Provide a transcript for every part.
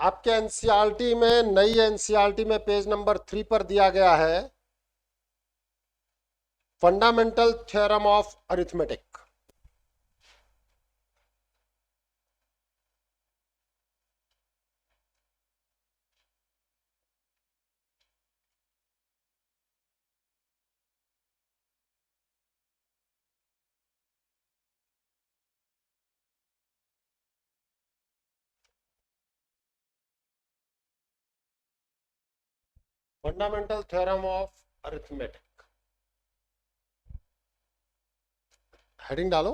आपके एनसीईआरटी में, नई एनसीईआरटी में पेज नंबर 3 पर दिया गया है fundamental theorem of arithmetic. Fundamental theorem of arithmetic, heading डालो।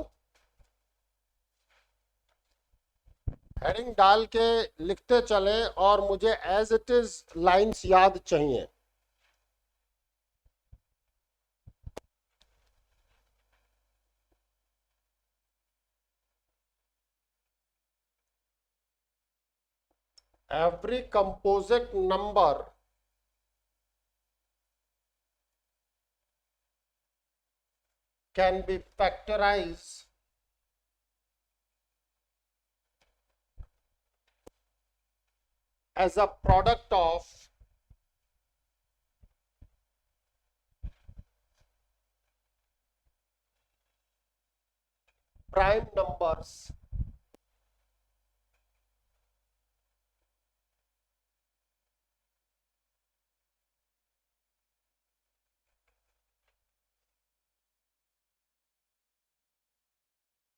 हेडिंग डाल के लिखते चले और मुझे एज इट इज लाइंस याद चाहिए। Every composite number can be factorized as a product of prime numbers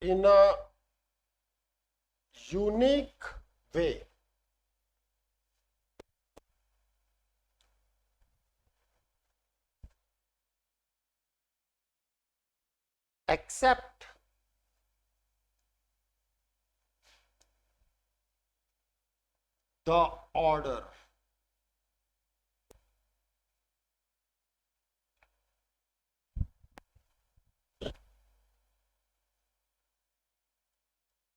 in a unique way, except the order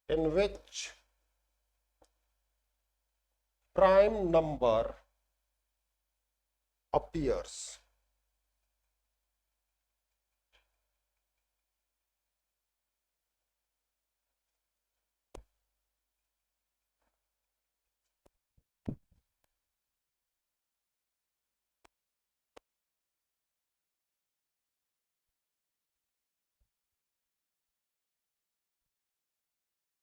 in which prime number appears.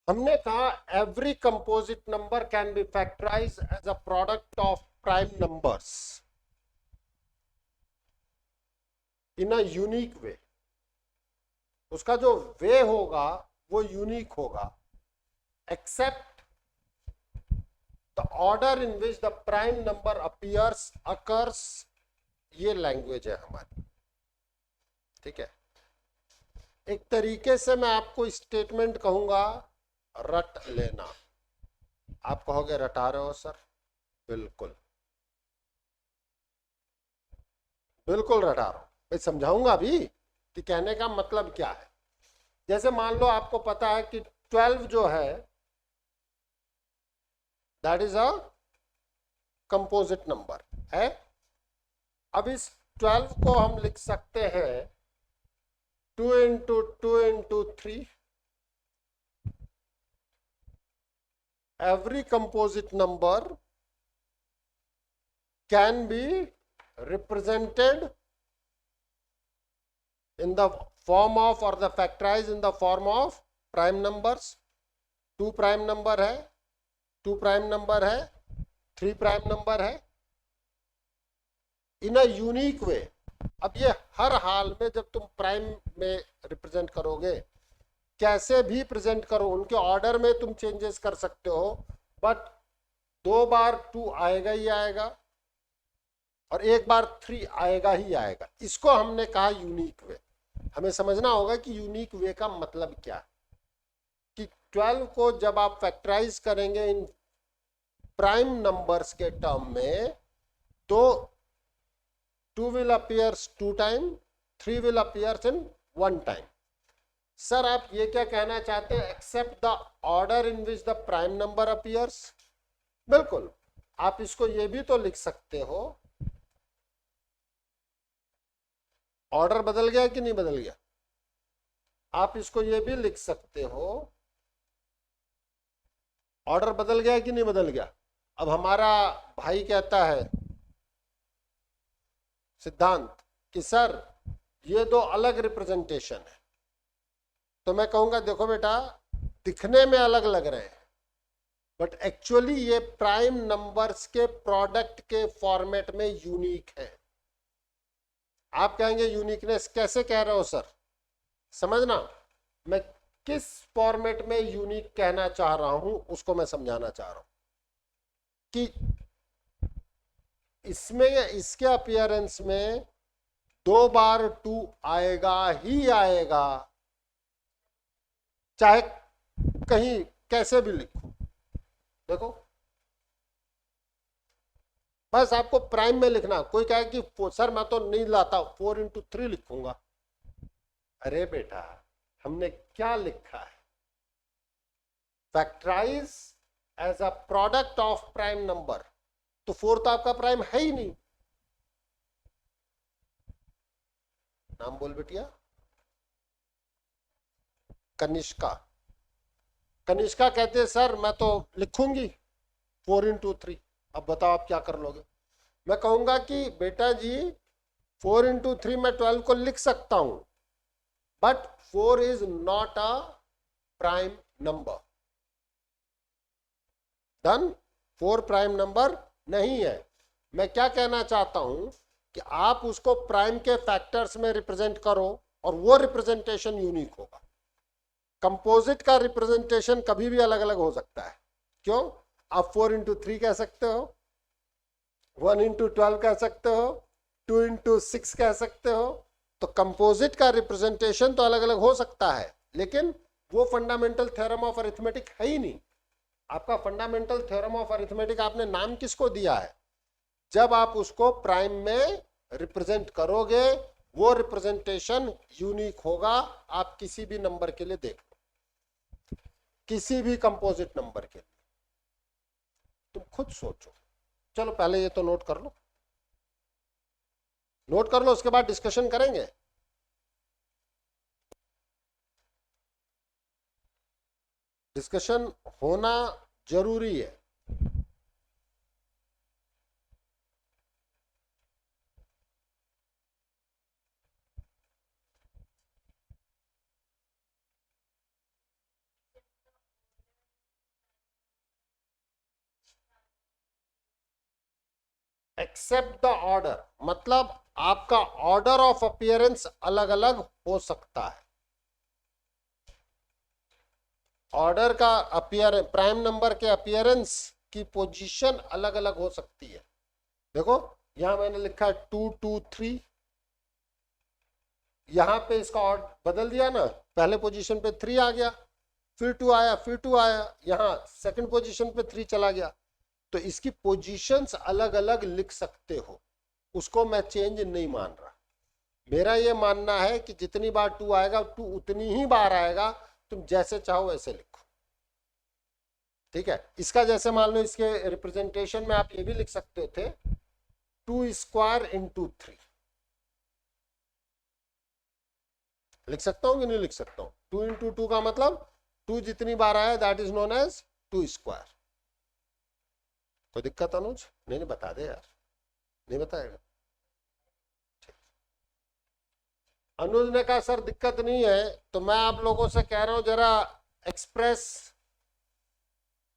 हमने कहा every composite number can be factorise as a product of prime numbers in a unique way. उसका जो way होगा वो unique होगा, except the order in which the prime number appears occurs. ये language है हमारी, ठीक है। एक तरीके से मैं आपको स्टेटमेंट कहूंगा, रट लेना। आप कहोगे रटा रहे हो सर? बिल्कुल बिल्कुल रटा रहा हूं। मैं समझाऊंगा भी कि कहने का मतलब क्या है। जैसे मान लो आपको पता है कि 12 जो है that is a composite number है। अब इस 12 को हम लिख सकते हैं 2 into 2 into 3। every composite number can be represented in the form of or the factorized in the form of prime numbers। 2 prime number है, 2 प्राइम नंबर है, 3 प्राइम नंबर है, इन अ यूनिक वे। अब ये हर हाल में जब तुम प्राइम में रिप्रेजेंट करोगे, कैसे भी प्रेजेंट करो, उनके ऑर्डर में तुम चेंजेस कर सकते हो, बट 2 बार 2 आएगा ही आएगा और 1 बार 3 आएगा ही आएगा। इसको हमने कहा यूनिक वे। हमें समझना होगा कि यूनिक वे का मतलब क्या है। कि 12 को जब आप फैक्टराइज करेंगे इन प्राइम नंबर्स के टर्म में, तो 2 will appears 2 time, 3 will appears in 1 time। Sir आप ये क्या कहना चाहते हैं? Except the order in which the prime number appears. बिल्कुल, आप इसको ये भी तो लिख सकते हो, ऑर्डर बदल गया कि नहीं बदल गया। आप इसको ये भी लिख सकते हो, ऑर्डर बदल गया कि नहीं बदल गया। अब हमारा भाई कहता है सिद्धांत कि सर ये दो अलग रिप्रेजेंटेशन है, तो मैं कहूंगा देखो बेटा, दिखने में अलग लग रहे हैं बट एक्चुअली ये प्राइम नंबर्स के प्रोडक्ट के फॉर्मेट में यूनिक है। आप कहेंगे यूनिकनेस कैसे कह रहे हो सर? समझना, मैं किस फॉर्मेट में यूनिक कहना चाह रहा हूं उसको मैं समझाना चाह रहा हूं कि इसमें इसके अपीयरेंस में 2 बार 2 आएगा ही आएगा, चाहे कहीं कैसे भी लिखो। देखो बस आपको प्राइम में लिखना। कोई कहे कि सर मैं तो नहीं लाता, 4 into 3 लिखूंगा। अरे बेटा हमने क्या लिखा है? Factorise as a product of prime number, तो 4 तो आपका प्राइम है ही नहीं। नाम बोल बेटिया। कनिष्का। कनिष्का कहते हैं सर मैं तो लिखूंगी 4 into 3। अब बताओ आप क्या कर लोगे? मैं कहूंगा कि बेटा जी 4 into 3 मैं 12 को लिख सकता हूं, but 4 is not a prime number. Done? 4 prime number नहीं है। मैं क्या कहना चाहता हूं कि आप उसको प्राइम के फैक्टर्स में रिप्रेजेंट करो और वो रिप्रेजेंटेशन यूनिक होगा। कंपोजिट का रिप्रेजेंटेशन कभी भी अलग अलग हो सकता है। क्यों? आप 4 into 3 कह सकते हो, 1 into 12 कह सकते हो, 2 into 6 कह सकते हो। तो कंपोजिट का रिप्रेजेंटेशन तो अलग अलग हो सकता है, लेकिन वो फंडामेंटल थ्योरम ऑफ अरिथमेटिक है ही नहीं। आपका फंडामेंटल थ्योरम ऑफ अरिथमेटिक आपने नाम किसको दिया है? जब आप उसको प्राइम में रिप्रेजेंट करोगे वो रिप्रेजेंटेशन यूनिक होगा। आप किसी भी नंबर के लिए देख लो, किसी भी कंपोजिट नंबर के लिए, तुम खुद सोचो। चलो पहले ये तो नोट कर लो, नोट कर लो, उसके बाद डिस्कशन करेंगे। डिस्कशन होना जरूरी है। एक्सेप्ट द ऑर्डर मतलब आपका ऑर्डर ऑफ अपीयरेंस अलग अलग हो सकता है। ऑर्डर का अपीयर प्राइम नंबर के अपीयरेंस की पोजीशन अलग अलग हो सकती है। देखो यहां मैंने लिखा है 2 2 3, यहां पे इसका ऑर्डर बदल दिया ना, पहले पोजीशन पे 3 आ गया, फिर 2 आया, फिर 2 आया, यहां सेकंड पोजीशन पे 3 चला गया। तो इसकी पोजीशंस अलग अलग लिख सकते हो, उसको मैं चेंज नहीं मान रहा। मेरा ये मानना है कि जितनी बार 2 आएगा 2 उतनी ही बार आएगा, तुम जैसे चाहो वैसे लिखो। ठीक है, इसका जैसे मान लो इसके रिप्रेजेंटेशन में आप ये भी लिख सकते थे 2 स्क्वायर into 3, लिख सकता हूं कि नहीं लिख सकता हूं? 2 into 2 का मतलब 2 जितनी बार आया that is known as 2 square. कोई दिक्कत अनुज? नहीं बता दे यार, नहीं बताएगा? अनुज ने कहा सर दिक्कत नहीं है, तो मैं आप लोगों से कह रहा हूं जरा express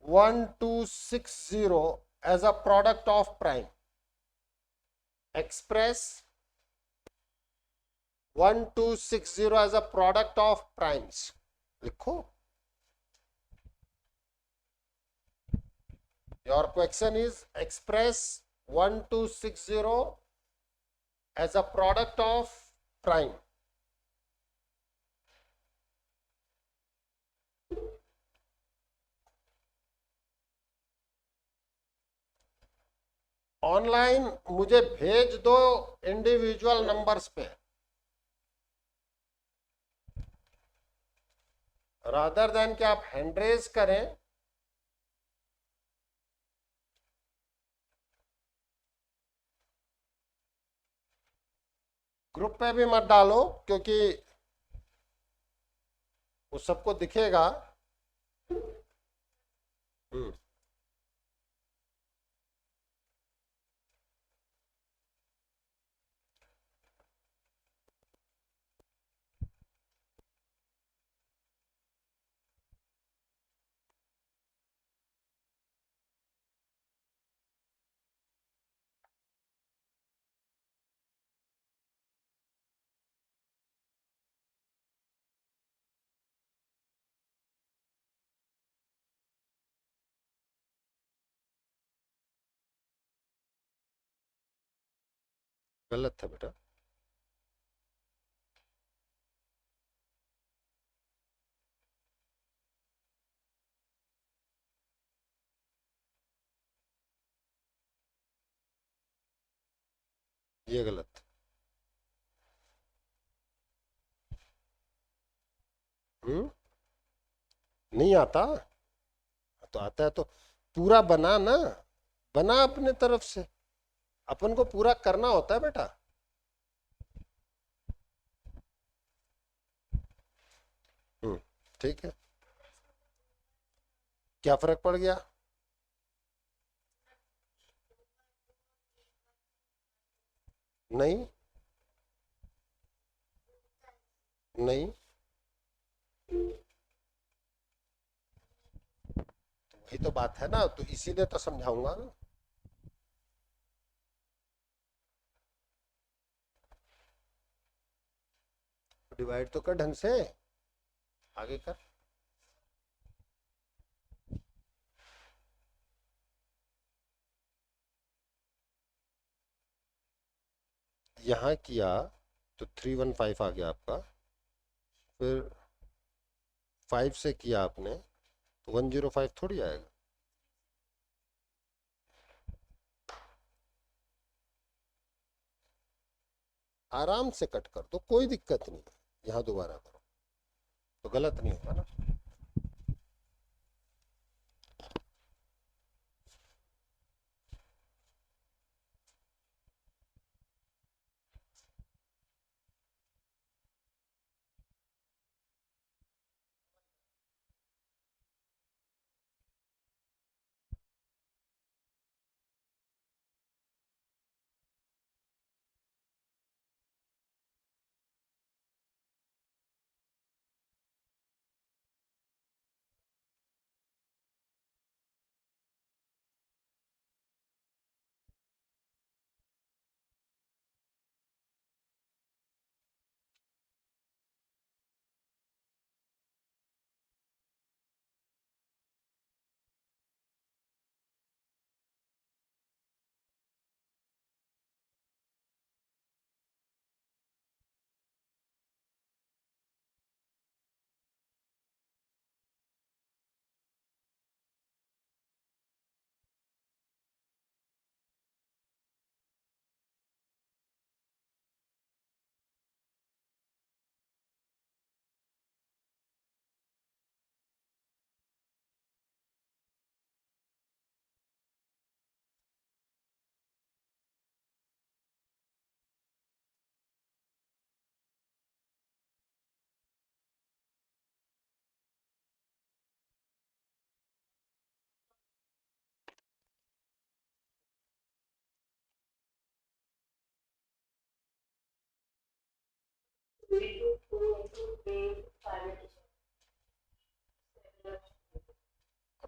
1260 as a product of prime. Express 1260 as a product of primes. लिखो। Your question is express 1260 as a product of prime. Online मुझे भेज दो इंडिविजुअल नंबर्स पे, रादर देन कि आप हैंड रेज करें। ग्रुप पे भी मत डालो क्योंकि वो सबको दिखेगा। गलत था बेटा। ये गलत। हम्म। नहीं आता तो आता है तो पूरा बना ना, बना अपने तरफ से, अपन को पूरा करना होता है बेटा। हम्म। ठीक है। क्या फर्क पड़ गया? नहीं। नहीं। वही तो बात है ना, तो इसीलिए तो समझाऊंगा। डिवाइड तो कर ढंग से, आगे कर। यहाँ किया तो 315 आ गया आपका। फिर 5 से किया आपने तो 105 थोड़ी आएगा। आराम से कट कर दो, कोई दिक्कत नहीं है। यहाँ दोबारा करो तो गलत नहीं होगा ना।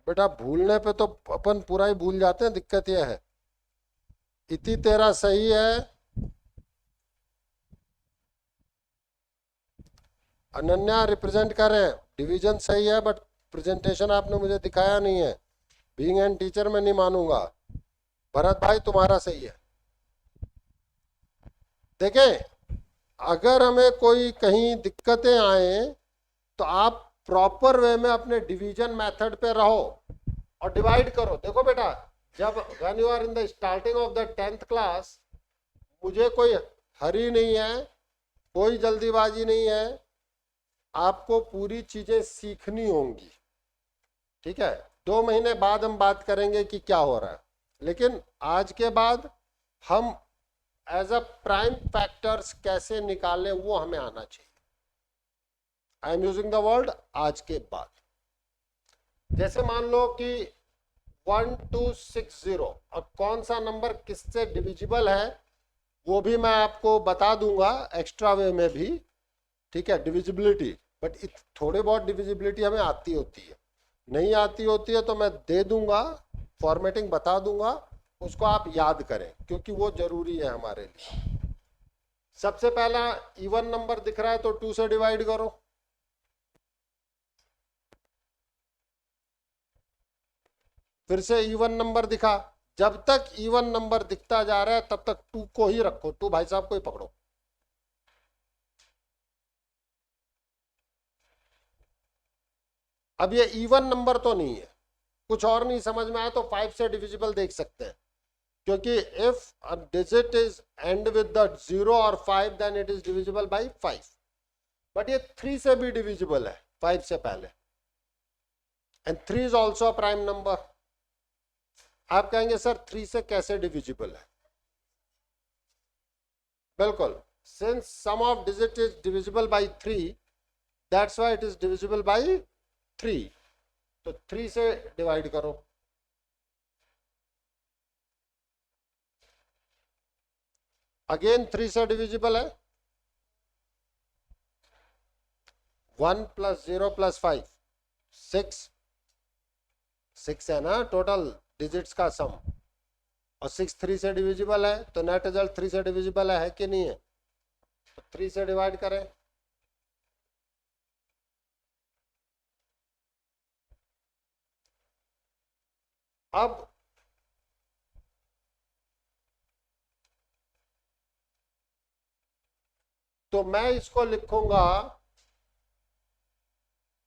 बेटा भूलने पे तो अपन पूरा ही भूल जाते हैं, दिक्कत यह है। इति तेरा सही है, अनन्या रिप्रेजेंट कर रहे हैं, डिवीजन सही है, बट प्रेजेंटेशन आपने मुझे दिखाया नहीं है। बीइंग एन टीचर मैं नहीं मानूंगा। भरत भाई तुम्हारा सही है। देखें, अगर हमें कोई कहीं दिक्कतें आए तो आप प्रॉपर वे में अपने डिवीजन मेथड पे रहो और डिवाइड करो। देखो बेटा, जब when you are in the starting of the 10th class, मुझे कोई हरी नहीं है, कोई जल्दीबाजी नहीं है, आपको पूरी चीजें सीखनी होंगी। ठीक है, 2 महीने बाद हम बात करेंगे कि क्या हो रहा है, लेकिन आज के बाद हम एज अ प्राइम फैक्टर्स कैसे निकालें वो हमें आना चाहिए। I am using the word आज के बाद। जैसे मान लो कि 1260 और कौन सा नंबर किससे डिविजिबल है वो भी मैं आपको बता दूंगा एक्स्ट्रा वे में भी। ठीक है, डिविजिबिलिटी, बट थोड़े बहुत डिविजिबिलिटी हमें आती होती है, नहीं आती होती है तो मैं दे दूंगा, फॉर्मेटिंग बता दूंगा, उसको आप याद करें क्योंकि वो जरूरी है हमारे लिए। सबसे पहला इवन नंबर दिख रहा है तो 2 से डिवाइड करो। फिर से इवन नंबर दिखा, जब तक इवन नंबर दिखता जा रहा है तब तक 2 को ही रखो, 2 भाई साहब को ही पकड़ो। अब ये इवन नंबर तो नहीं है, कुछ और नहीं समझ में आया तो 5 से डिविजिबल देख सकते हैं, क्योंकि if a digit is end with the 0 और 5 then it is divisible by 5। But ये 3 से भी डिविजिबल है 5 से पहले, and 3 is also a prime number. आप कहेंगे सर 3 से कैसे डिविजिबल है? बिल्कुल, since sum of digit is divisible by 3, that's why it is divisible by 3। तो 3 से डिवाइड करो। अगेन 3 से डिविजिबल है, 1 + 0 + 5 6, 6 है ना टोटल डिजिट्स का सम, और 6 3 से डिविजिबल है, तो नेट रिजल्ट 3 से डिविजिबल है कि नहीं है? तो 3 से डिवाइड करें। अब तो मैं इसको लिखूंगा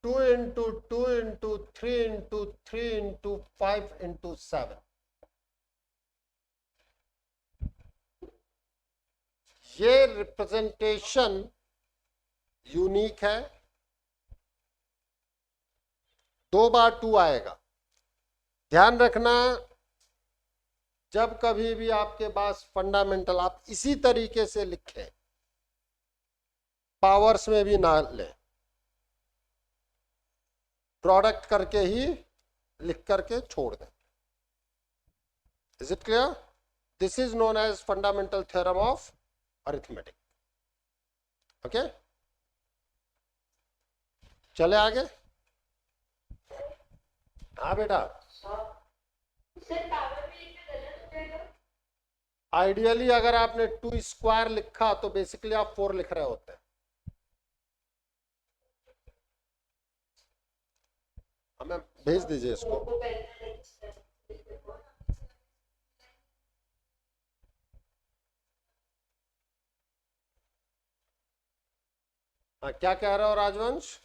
2 × 2 × 3 × 3 × 5 × 7। ये रिप्रेजेंटेशन यूनिक है, 2 बार 2 आएगा। ध्यान रखना, जब कभी भी आपके पास फंडामेंटल आप इसी तरीके से लिखें, पावर्स में भी ना लें, प्रोडक्ट करके ही लिख करके छोड़ दें। Is it clear? This is known as fundamental theorem of arithmetic. Okay, चले आगे। हाँ बेटा, आइडियली अगर आपने 2 स्क्वायर लिखा तो बेसिकली आप 4 लिख रहे होते हैं। हमें भेज दीजिए इसको। हाँ, क्या कह रहे हो राजवंश?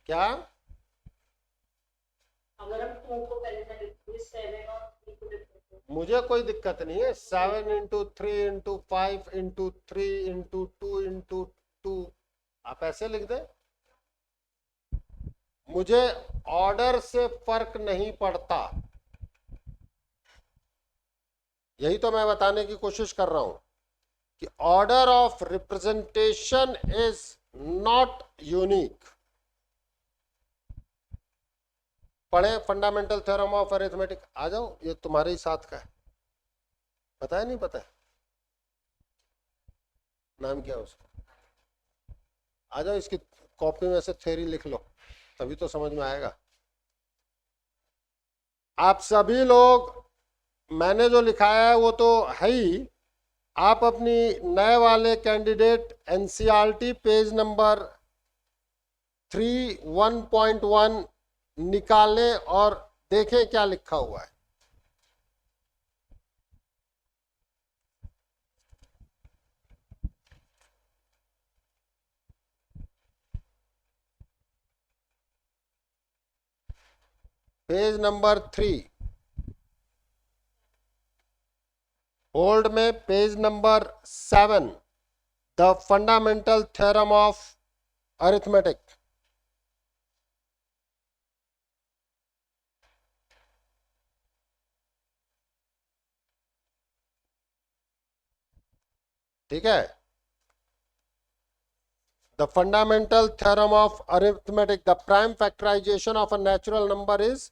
क्या? अगर हम 2 को पहले से लिखेंगे 7 और 3 को लिखेंगे, मुझे कोई दिक्कत नहीं है। 7 × 3 × 5 × 3 × 2 × 2 आप ऐसे लिख दें। मुझे ऑर्डर से फर्क नहीं पड़ता, यही तो मैं बताने की कोशिश कर रहा हूं कि order of representation is not unique. पढ़े फंडामेंटल थ्योरम ऑफ अरिथमेटिक। आ जाओ, ये तुम्हारे ही साथ का है। पता है नहीं पता है? नाम क्या है उसका? आ जाओ, इसकी कॉपी में से थ्योरी लिख लो, तभी तो समझ में आएगा। आप सभी लोग, मैंने जो लिखाया है वो तो है ही। आप अपनी नए वाले कैंडिडेट एनसीईआरटी पेज नंबर 3 1.1 निकालें और देखें क्या लिखा हुआ है। पेज नंबर 3, ओल्ड में page number 7, the fundamental theorem of arithmetic. ठीक है, the fundamental theorem of arithmetic, the prime factorisation of a natural number is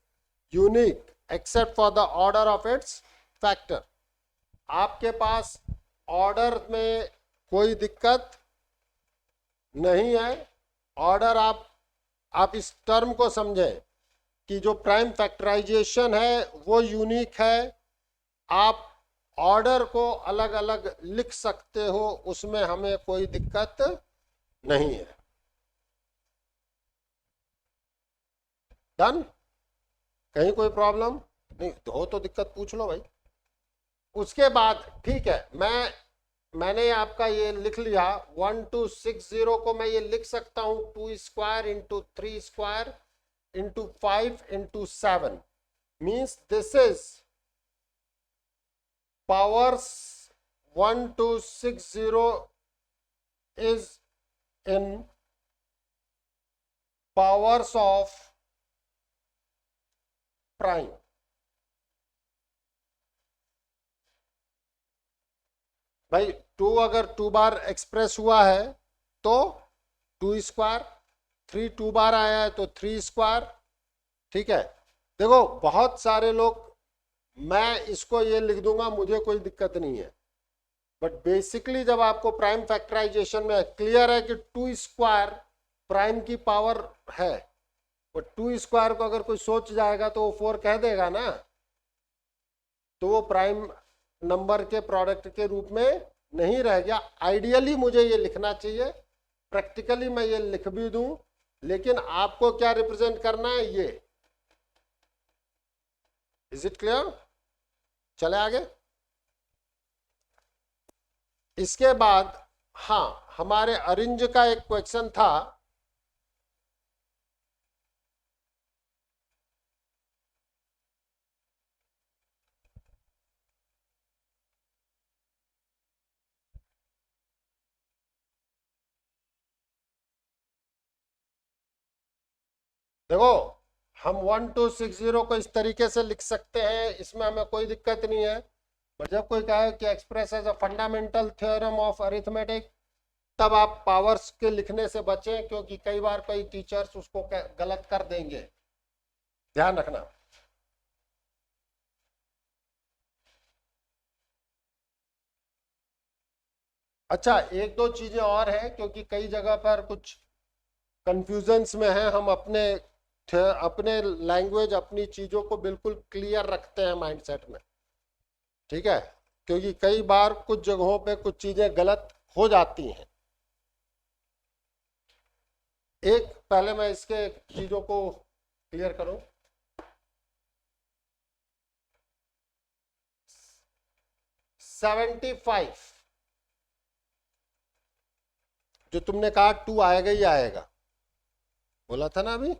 unique except for the order of its factor. आपके पास order में कोई दिक्कत नहीं है। ऑर्डर आप इस टर्म को समझें कि जो प्राइम फैक्टराइजेशन है वो यूनिक है। आप ऑर्डर को अलग अलग लिख सकते हो, उसमें हमें कोई दिक्कत नहीं है। डन? कहीं कोई प्रॉब्लम नहीं हो तो दिक्कत पूछ लो भाई। उसके बाद ठीक है, मैंने आपका ये लिख लिया 1260 को मैं ये लिख सकता हूं 2 square into 3 square into 5 into 7 means this is powers 1260 is in powers of prime। भाई 2 अगर 2 बार एक्सप्रेस हुआ है तो 2 स्क्वायर, 3 2 बार आया है तो 3 स्क्वायर। ठीक है, देखो बहुत सारे लोग, मैं इसको ये लिख दूंगा मुझे कोई दिक्कत नहीं है, बट बेसिकली जब आपको प्राइम फैक्टराइजेशन में क्लियर है कि 2 स्क्वायर प्राइम की पावर है, और 2 स्क्वायर को अगर कोई सोच जाएगा तो वो 4 कह देगा ना, तो वो प्राइम नंबर के प्रोडक्ट के रूप में नहीं रह गया। आइडियली मुझे ये लिखना चाहिए, प्रैक्टिकली मैं ये लिख भी दूं, लेकिन आपको क्या रिप्रेजेंट करना है ये। Is it clear? चले आगे। इसके बाद हाँ, हमारे अरिंज का एक क्वेश्चन था, देखो हम 1260 को इस तरीके से लिख सकते हैं, इसमें हमें कोई दिक्कत नहीं है। बट जब कोई कहे कि express as a fundamental theorem of arithmetic, तब आप पावर्स के लिखने से बचें, क्योंकि कई बार कई टीचर्स उसको गलत कर देंगे, ध्यान रखना। अच्छा, एक दो चीजें और हैं, क्योंकि कई जगह पर कुछ कंफ्यूजन्स में है, हम अपने लैंग्वेज अपनी चीजों को बिल्कुल क्लियर रखते हैं माइंडसेट में। ठीक है, क्योंकि कई बार कुछ जगहों पे कुछ चीजें गलत हो जाती हैं। एक पहले मैं इसके चीजों को क्लियर करूं। 75 जो तुमने कहा 2 आएगा ही आएगा, बोला था ना अभी।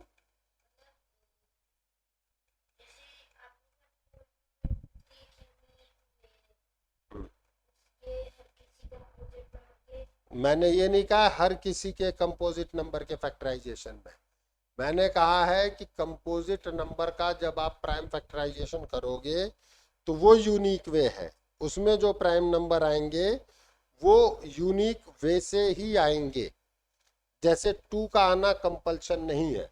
मैंने ये नहीं कहा हर किसी के कंपोजिट नंबर के फैक्टराइजेशन में, मैंने कहा है कि कंपोजिट नंबर का जब आप प्राइम फैक्टराइजेशन करोगे तो वो यूनिक वे है, उसमें जो प्राइम नंबर आएंगे वो यूनिक वे से ही आएंगे। जैसे 2 का आना कंपल्शन नहीं है,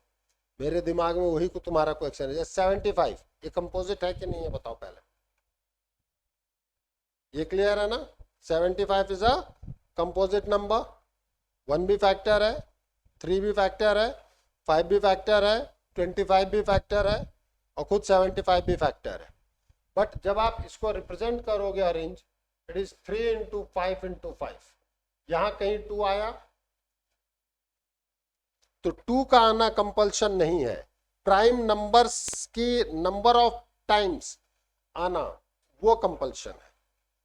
मेरे दिमाग में वही को तुम्हारा क्वेश्चन है। जैसे 75 ये कंपोजिट है कि नहीं है बताओ पहले, ये क्लियर है ना? 75 इज अ कंपोजिट नंबर, 1 भी फैक्टर है, 3 भी फैक्टर है, 5 भी फैक्टर है, 25 भी फैक्टर है, और खुद 75 भी फैक्टर है। बट जब आप इसको रिप्रेजेंट करोगे arrange, it is 3 into 5 into 5, यहां कहीं 2 आया तो 2 का आना कंपल्शन नहीं है। प्राइम नंबर्स की नंबर ऑफ टाइम्स आना वो कंपल्शन है।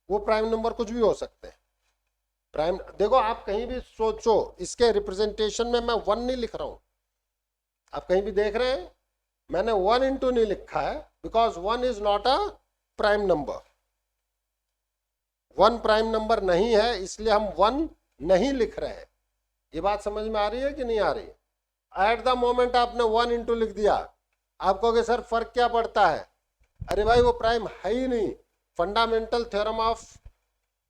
वो प्राइम नंबर कुछ भी हो सकते हैं। प्राइम देखो, आप कहीं भी सोचो, इसके रिप्रेजेंटेशन में मैं 1 नहीं लिख रहा हूं, आप कहीं भी देख रहे हैं मैंने 1 इंटू नहीं लिखा है, because 1 is not a prime number. 1 prime number नहीं है, इसलिए हम 1 नहीं लिख रहे हैं। ये बात समझ में आ रही है कि नहीं आ रही? एट द मोमेंट आपने 1 इंटू लिख दिया, आप कहोगे सर फर्क क्या पड़ता है? अरे भाई वो प्राइम है ही नहीं। फंडामेंटल थ्योरम ऑफ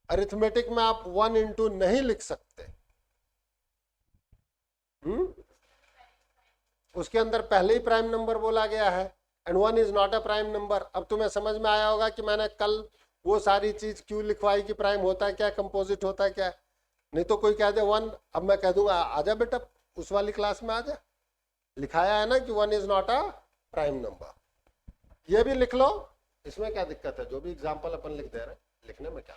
अरिथमेटिक में आप 1 इंटू नहीं लिख सकते। उसके अंदर पहले ही प्राइम नंबर बोला गया है, and 1 is not a prime number. अब तुम्हें समझ में आया होगा कि मैंने कल वो सारी चीज क्यों लिखवाई कि प्राइम होता है क्या, कंपोजिट होता है क्या। नहीं तो कोई कह दे 1, अब मैं कह दूंगा आजा बेटा उस वाली क्लास में आजा, लिखाया है ना कि 1 is not a prime number. ये भी लिख लो, इसमें क्या दिक्कत है? जो भी एग्जाम्पल अपन लिख दे रहे हैं, लिखने में क्या।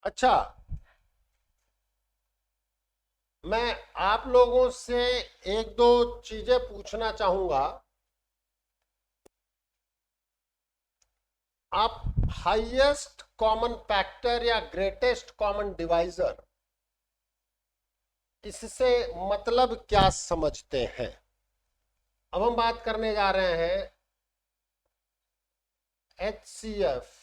अच्छा, मैं आप लोगों से एक दो चीजें पूछना चाहूंगा। आप हाईएस्ट कॉमन फैक्टर या ग्रेटेस्ट कॉमन डिवाइजर, इससे मतलब क्या समझते हैं? अब हम बात करने जा रहे हैं HCF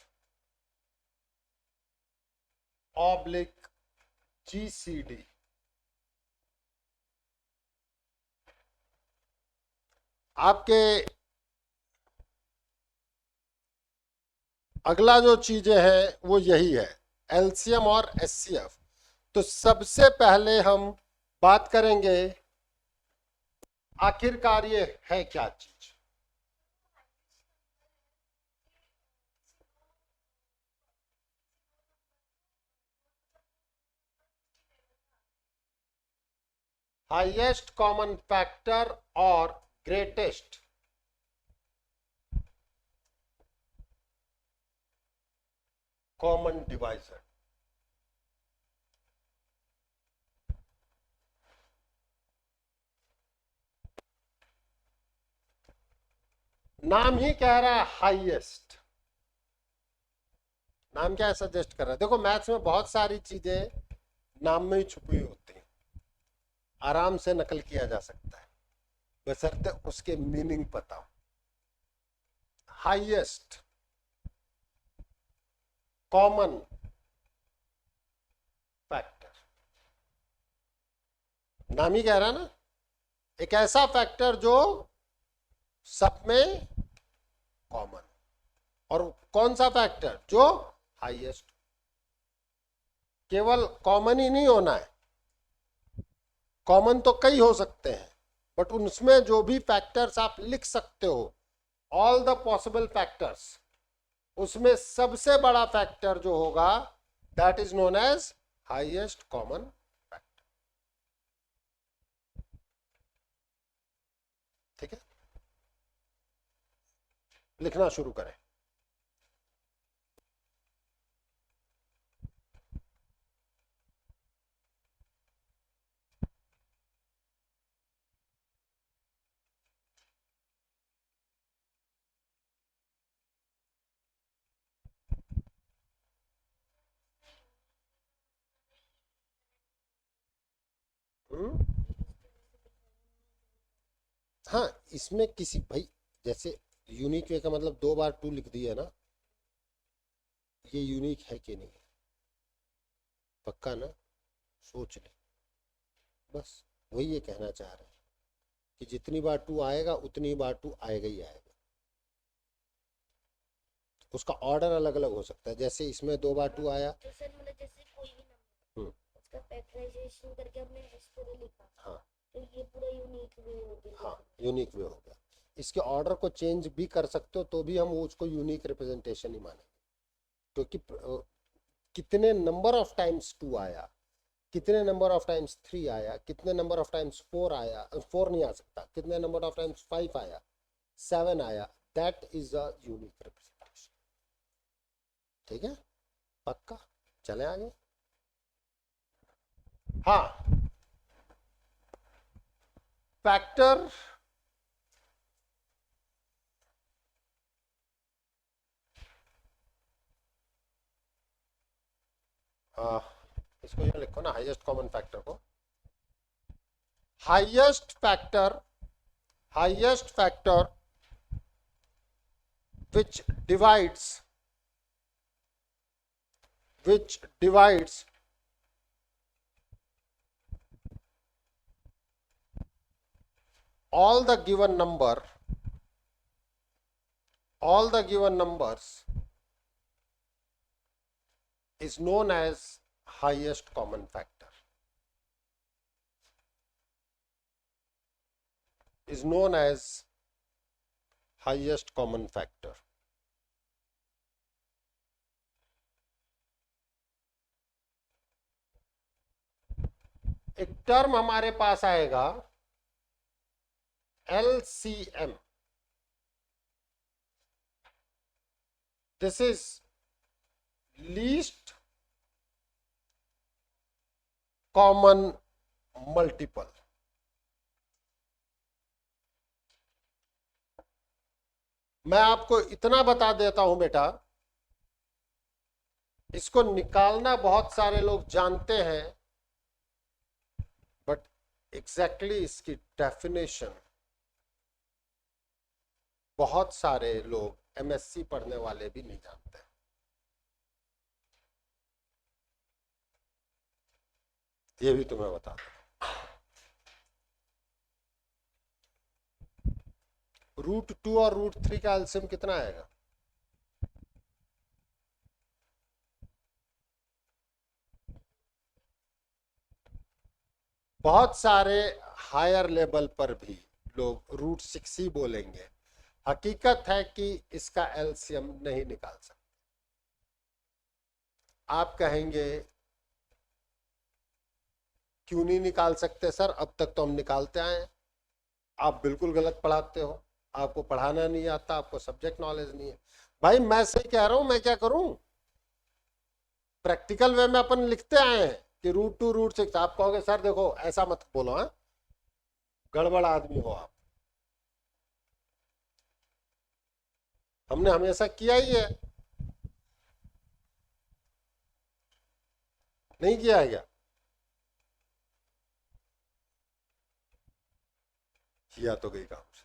ऑब्लिक GCD। आपके अगला जो चीजें हैं वो यही है, LCM और HCF। तो सबसे पहले हम बात करेंगे आखिरकार ये है क्या चीज। हाईएस्ट कॉमन फैक्टर और ग्रेटेस्ट कॉमन डिवाइजर। नाम ही कह रहा है हाईएस्ट। नाम क्या सजेस्ट कर रहा है? देखो, मैथ्स में बहुत सारी चीजें नाम में ही छुपी होती हैं, आराम से नकल किया जा सकता है, बशर्ते उसके मीनिंग पता हो। हाईएस्ट कॉमन फैक्टर, नाम ही कह रहा है ना, एक ऐसा फैक्टर जो सब में कॉमन। और कौन सा फैक्टर? जो हाईएस्ट। केवल कॉमन ही नहीं होना है, कॉमन तो कई हो सकते हैं, बट उनमें जो भी फैक्टर्स आप लिख सकते हो, ऑल द पॉसिबल फैक्टर्स, उसमें सबसे बड़ा फैक्टर जो होगा that is known as highest common factor. ठीक है, लिखना शुरू करें। हाँ, इसमें किसी भाई, जैसे यूनिक वे का मतलब 2 बार 2 लिख दिया ना, ये यूनिक है कि नहीं? पक्का ना? सोच ले, बस वही ये कहना चाह रहे हैं कि जितनी बार 2 आएगा उतनी बार 2 आएगा ही आएगा। उसका ऑर्डर अलग अलग हो सकता है, जैसे इसमें 2 बार 2 आया। तो सर मतलब जैसे कोई भी नंबर हम्म, उसका फैक्टराइजेशन करके हमने हिस्ट्री लिखा, हाँ तो ये पूरा यूनिक वे हो गया। हाँ, यूनिक वे हो गया। इसके ऑर्डर को चेंज भी कर सकते हो तो भी हम उसको यूनिक रिप्रेजेंटेशन ही मानेंगे, क्योंकि कितने नंबर ऑफ टाइम्स 2 आया, कितने नंबर ऑफ टाइम्स 3 आया, कितने नंबर ऑफ टाइम्स 4 आया, 4 नहीं आ सकता, कितने नंबर ऑफ टाइम्स 5 आया, 7 आया, that is a unique representation. ठीक है, पक्का? चले आगे। हाँ, फैक्टर इसको ये लिखो ना, हाईएस्ट कॉमन फैक्टर को। Highest factor, highest factor which divides, which divides all the given number, all the given numbers is known as highest common factor, is known as highest common factor. एक term हमारे पास आएगा LCM. This is least common multiple. मैं आपको इतना बता देता हूं बेटा, इसको निकालना बहुत सारे लोग जानते हैं, बट एग्जैक्टली इसकी डेफिनेशन बहुत सारे लोग एमएससी पढ़ने वाले भी नहीं जानते। ये भी तुम्हें बता दूं। √2 और √3 का एलसीएम कितना आएगा? बहुत सारे हायर लेवल पर भी लोग √6 ही बोलेंगे। हकीकत है कि इसका एलसीएम नहीं निकाल सकते। आप कहेंगे क्यों नहीं निकाल सकते सर, अब तक तो हम निकालते आए हैं। आप बिल्कुल गलत पढ़ाते हो, आपको पढ़ाना नहीं आता, आपको सब्जेक्ट नॉलेज नहीं है। भाई मैं सही कह रहा हूं, मैं क्या करूं? प्रैक्टिकल वे में अपन लिखते आए हैं कि √2 √6। आप कहोगे सर देखो ऐसा मत बोलो, हाँ गड़बड़ आदमी हो आप। हमने हमेशा किया ही है, नहीं किया है क्या? किया तो गई काम से।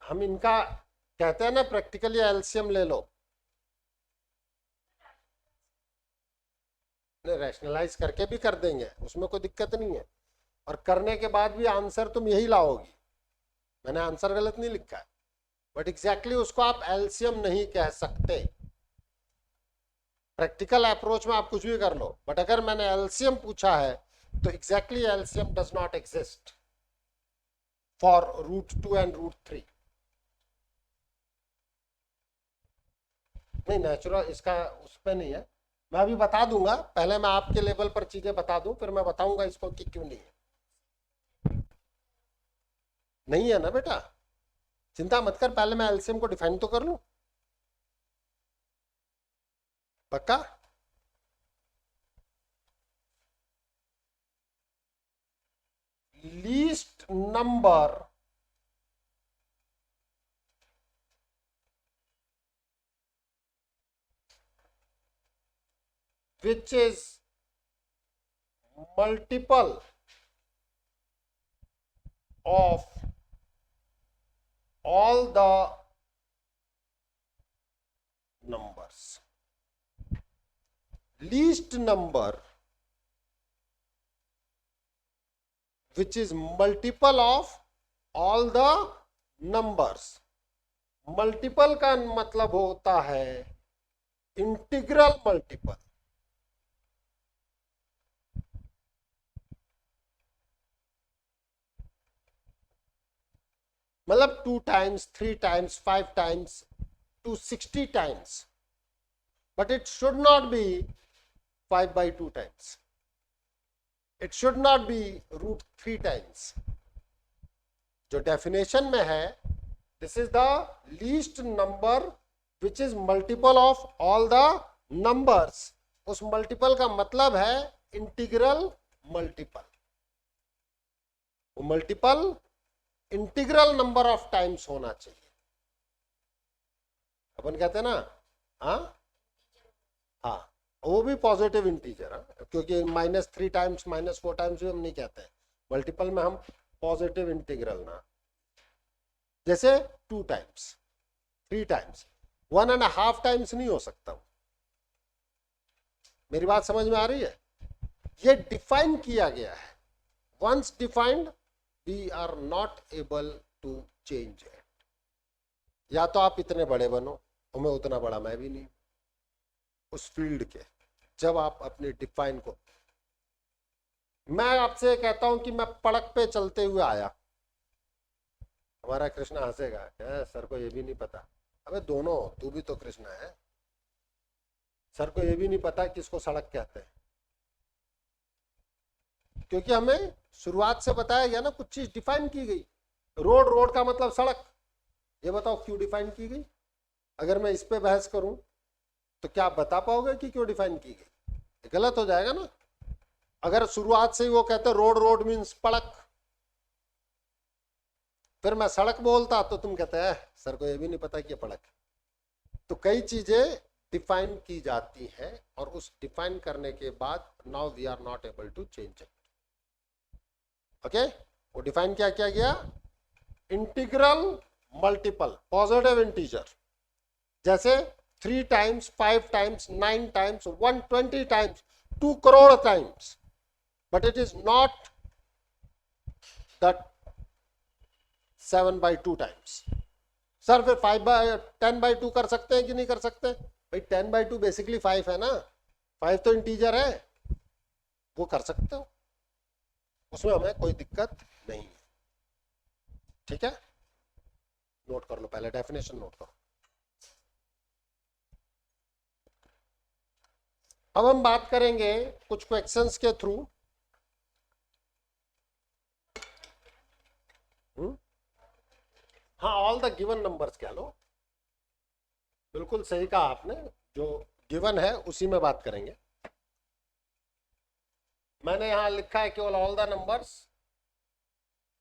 हम इनका कहते हैं ना प्रैक्टिकली एलसीएम ले लो, रैशनलाइज करके भी कर देंगे, उसमें कोई दिक्कत नहीं है। और करने के बाद भी आंसर तुम यही लाओगी। मैंने आंसर गलत नहीं लिखा है, बट एग्जैक्टली उसको आप एलसीएम नहीं कह सकते। प्रैक्टिकल अप्रोच में आप कुछ भी कर लो, बट अगर मैंने एलसीएम पूछा है तो exactly LCM does not exist for √2 and √3। नहीं नेचुरल इसका उस पर नहीं है, मैं अभी बता दूंगा। पहले मैं आपके लेवल पर चीजें बता दूं, फिर मैं बताऊंगा इसको कि क्यों नहीं है। नहीं है ना बेटा, चिंता मत कर, पहले मैं एलसीएम को डिफाइन तो कर लूं। पक्का? Least number which is multiple of all the numbers. Least number which is multiple of all the numbers. Multiple का मतलब होता है इंटीग्रल मल्टीपल। मतलब 2 times, 3 times, 5 times to 60 times, but it should not be 5/2 times. It should not be √3 times. जो definition में है, this is the least number which is multiple of all the numbers. उस multiple का मतलब है integral multiple. वो multiple integral number of times होना चाहिए। अपन कहते हैं ना, हाँ वो भी पॉजिटिव इंटीजर है, क्योंकि -3 टाइम्स -4 टाइम्स भी हम नहीं कहते हैं। मल्टीपल में हम पॉजिटिव इंटीग्रल ना, जैसे 2 टाइम्स, 3 टाइम्स, 1.5 टाइम्स नहीं हो सकता। मेरी बात समझ में आ रही है? ये डिफाइन किया गया है। Once defined we are not able to change it. या तो आप इतने बड़े बनो, और मैं उतना बड़ा मैं भी नहीं उस फील्ड के। जब आप अपने डिफाइन को, मैं आपसे कहता हूं कि मैं पड़क पे चलते हुए आया, हमारा कृष्णा हंसेगा, सर को ये भी नहीं पता। अबे दोनों, तू भी तो कृष्णा है। सर को ये भी नहीं पता किसको सड़क कहते हैं, क्योंकि हमें शुरुआत से बताया गया ना, कुछ चीज डिफाइन की गई। रोड का मतलब सड़क। ये बताओ क्यों डिफाइन की गई? अगर मैं इस पे बहस करूं तो क्या आप बता पाओगे कि क्यों डिफाइन की गई? गलत हो जाएगा ना। अगर शुरुआत से ही वो कहते रोड रोड मीन्स सड़क, फिर मैं सड़क बोलता तो तुम कहते हैं सर को ये भी नहीं पता कि ये सड़क है। तो कई चीजें डिफाइन की जाती है और उस डिफाइन करने के बाद now we are not able to change it. Okay, वो डिफाइन क्या किया गया? इंटीग्रल मल्टीपल पॉजिटिव इंटीजर, जैसे 3 टाइम्स 5 टाइम्स 9 टाइम्स 120 टाइम्स 2 crore times, but it is not that 7/2 times. Sir फिर 10/2 कर सकते हैं कि नहीं कर सकते? भाई 10/2 बेसिकली 5 है ना, 5 तो इंटीजर है, वो कर सकते हो, उसमें हमें कोई दिक्कत नहीं है। ठीक है, नोट कर लो, पहले डेफिनेशन नोट करो। अब हम बात करेंगे कुछ क्वेश्चंस के थ्रू। हाँ, ऑल द गिवन नंबर्स कह लो, बिल्कुल सही कहा आपने, जो गिवन है उसी में बात करेंगे। मैंने यहां लिखा है केवल ऑल द नंबर्स।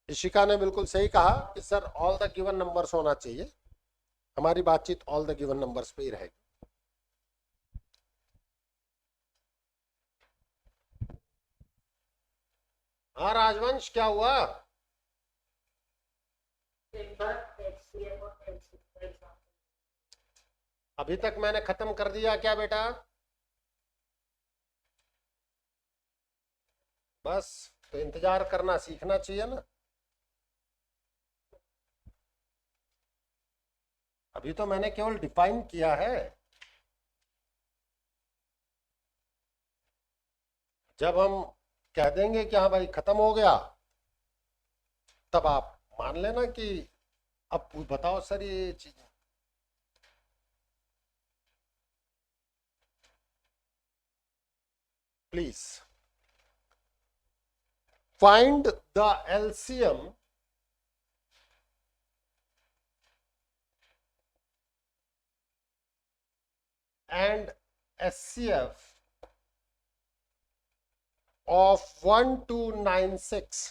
इशिका ने बिल्कुल सही कहा कि sir all the given numbers होना चाहिए, हमारी बातचीत ऑल द गिवन नंबर्स पे ही रहेगी। हाँ राजवंश, क्या हुआ? HCF और LCM का एग्जाम्पल। अभी तक मैंने खत्म कर दिया क्या बेटा? बस, तो इंतजार करना सीखना चाहिए ना। अभी तो मैंने केवल डिफाइन किया है। जब हम कह देंगे कि हाँ भाई खत्म हो गया, तब आप मान लेना कि अब बताओ सर ये चीज। Please find the LCM and SCF of 1296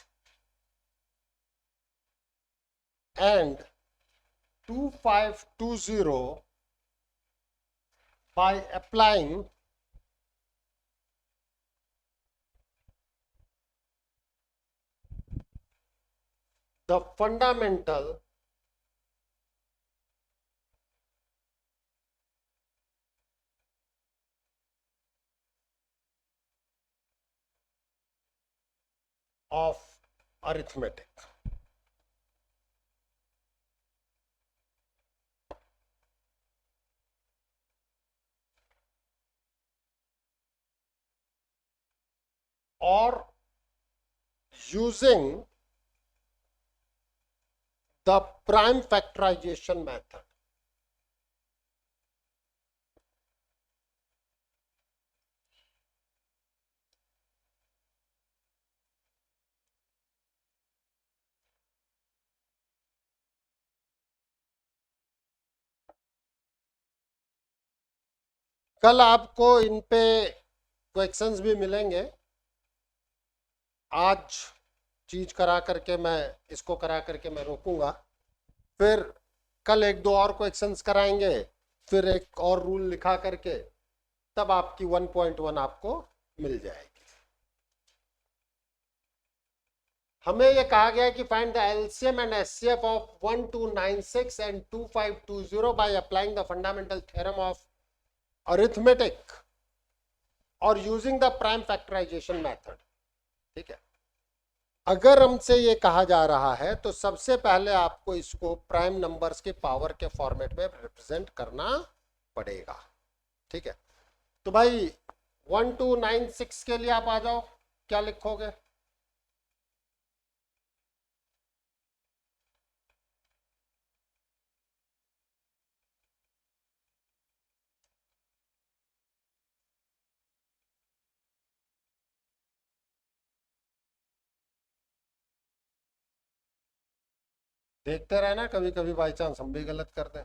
and 2520 by applying the fundamental of arithmetic. Or using the prime factorization method. कल आपको इन पे क्वेश्चंस भी मिलेंगे। आज चीज करा करके मैं इसको करा करके मैं रोकूंगा, फिर कल 1-2 और क्वेश्चंस कराएंगे, फिर एक और रूल लिखा करके तब आपकी 1.1 आपको मिल जाएगी। हमें ये कहा गया है कि find the LCM and HCF of 1296 and 2520 by applying the fundamental theorem of arithmetic और using the prime factorization method. ठीक है, अगर हमसे ये कहा जा रहा है तो सबसे पहले आपको इसको प्राइम नंबर्स के पावर के फॉर्मेट में रिप्रेजेंट करना पड़ेगा। ठीक है, तो भाई 1296 के लिए आप आ जाओ, क्या लिखोगे? देखते रहना, कभी कभी बाई चांस हम भी गलत कर दें।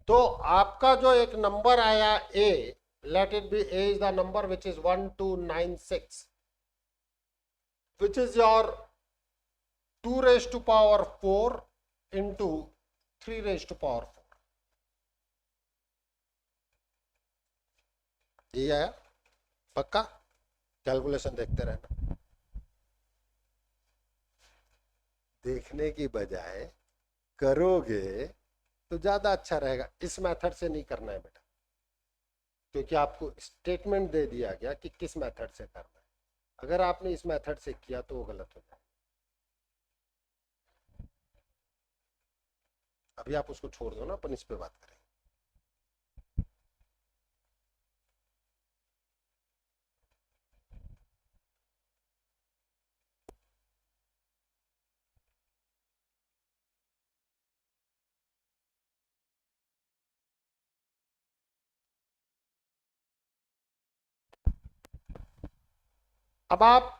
तो आपका जो एक नंबर आया a, let it be a is the number which is 1296, which is your 2 raised to power 4 into 3 raised to power 4. ये आया पक्का? कैलकुलेशन देखते रहना, देखने की बजाय करोगे तो ज्यादा अच्छा रहेगा। इस मेथड से नहीं करना है बेटा, क्योंकि आपको स्टेटमेंट दे दिया गया कि किस मेथड से करना है। अगर आपने इस मेथड से किया तो वो गलत हो जाएगा। अभी आप उसको छोड़ दो ना, अपन इस पे बात करें। अब आप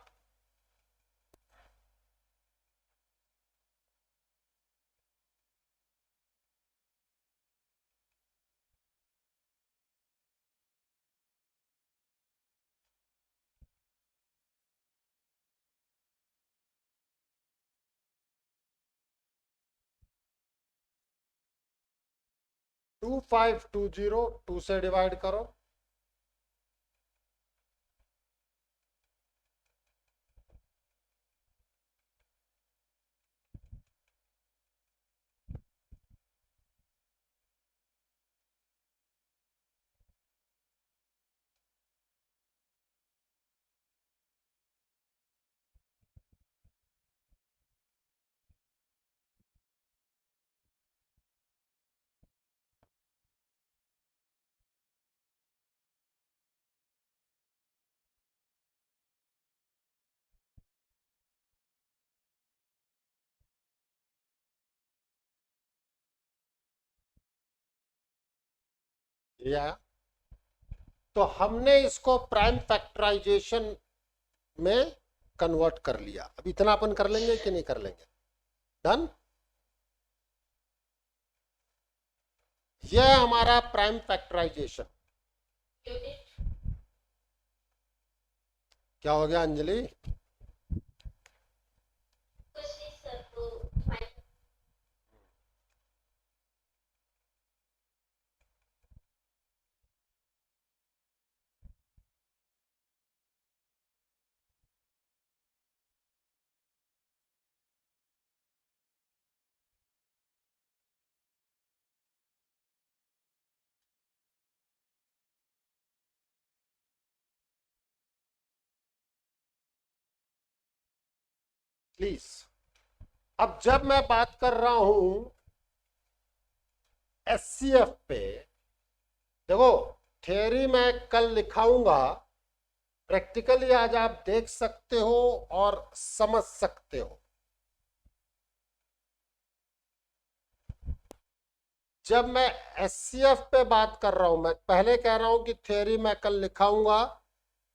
टू 2520 2 से डिवाइड करो, ये आया। तो हमने इसको प्राइम फैक्टराइजेशन में कन्वर्ट कर लिया। अब इतना अपन कर लेंगे कि नहीं कर लेंगे? डन। यह हमारा प्राइम फैक्टराइजेशन। क्या हो गया अंजलि? प्लीज, अब जब मैं बात कर रहा हूं एचसीएफ पे, देखो थियरी मैं कल लिखाऊंगा, प्रैक्टिकली आज आप देख सकते हो और समझ सकते हो। जब मैं एचसीएफ पे बात कर रहा हूं, मैं पहले कह रहा हूं कि थ्योरी मैं कल लिखाऊंगा,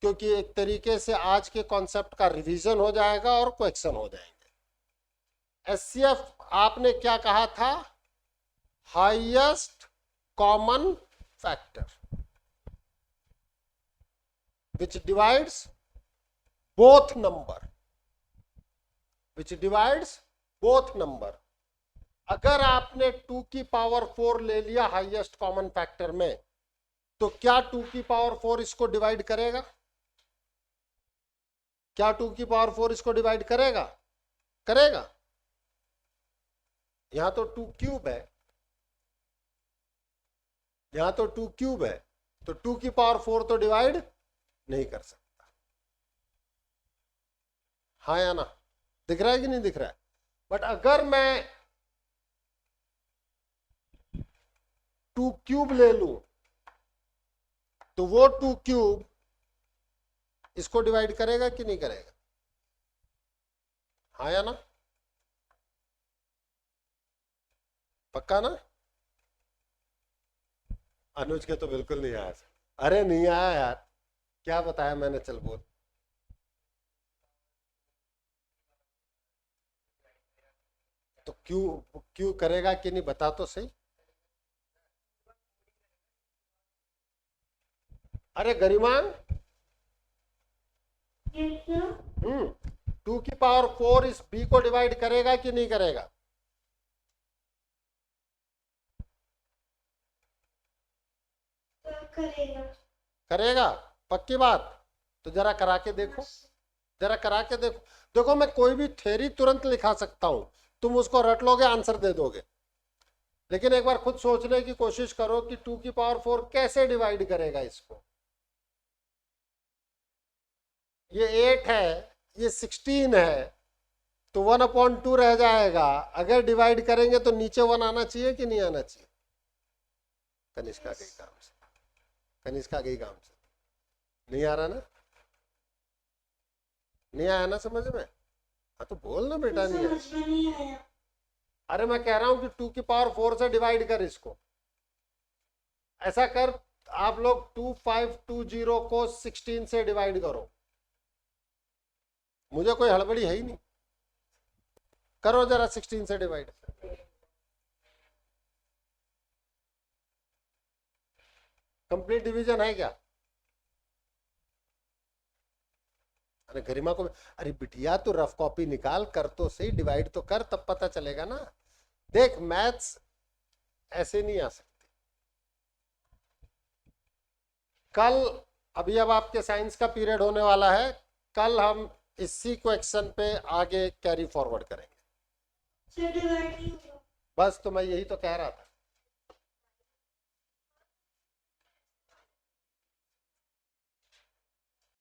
क्योंकि एक तरीके से आज के कॉन्सेप्ट का रिवीजन हो जाएगा और क्वेश्चन हो जाएंगे। एचसीएफ आपने क्या कहा था? Highest common factor which divides both number, which divides both number। अगर आपने 2 की पावर 4 ले लिया हाईएस्ट कॉमन फैक्टर में, तो क्या 2 की पावर 4 इसको डिवाइड करेगा? क्या 2 की पावर 4 इसको डिवाइड करेगा? करेगा। यहां तो 2 क्यूब है, यहां तो 2 क्यूब है, तो 2 की पावर 4 तो डिवाइड नहीं कर सकता। हाँ या ना? दिख रहा है कि नहीं दिख रहा है? बट अगर मैं 2 क्यूब ले लूं, तो वो 2 क्यूब इसको डिवाइड करेगा कि नहीं करेगा? हाँ या ना? पक्का ना? अनुज के तो बिल्कुल नहीं आया। अरे नहीं आया यार, क्या बताया मैंने? चल बोल। तो क्यों क्यों करेगा कि नहीं, बता तो सही। अरे गरिमा, Yes, sir. 2 की पावर 4 इस b को डिवाइड करेगा कि नहीं करेगा? करेगा। करेगा, पक्की बात? तो जरा करा के देखो, जरा करा के देखो। देखो मैं कोई भी थ्योरी तुरंत लिखा सकता हूं, तुम उसको रट लोगे, आंसर दे दोगे, लेकिन एक बार खुद सोचने की कोशिश करो कि 2 की पावर 4 कैसे डिवाइड करेगा इसको। ये 8 है, ये 16 है, तो 1/2 रह जाएगा। अगर डिवाइड करेंगे तो नीचे 1 आना चाहिए कि नहीं आना चाहिए? कनिष्का गई काम से, कनिष्का गई काम से। नहीं आ रहा ना? नहीं आया ना समझ में? हाँ तो बोल ना बेटा, नहीं आया। समझ में नहीं आया। अरे मैं कह रहा हूं कि 2 की पावर 4 से डिवाइड कर इसको। ऐसा कर, आप लोग 2520 को 16 से डिवाइड करो। मुझे कोई हड़बड़ी है ही नहीं, करो जरा 16 से डिवाइड। कंप्लीट डिवीजन है क्या? अरे गरिमा को, अरे बिटिया तो रफ कॉपी निकाल कर तो सही, डिवाइड तो कर, तब पता चलेगा ना। देख मैथ्स ऐसे नहीं आ सकती। कल अभी अब आपके साइंस का पीरियड होने वाला है, कल हम इसी क्वेश्चन पे आगे कैरी फॉरवर्ड करेंगे। सर डिवाइड नहीं होगा। बस तो मैं यही तो कह रहा था।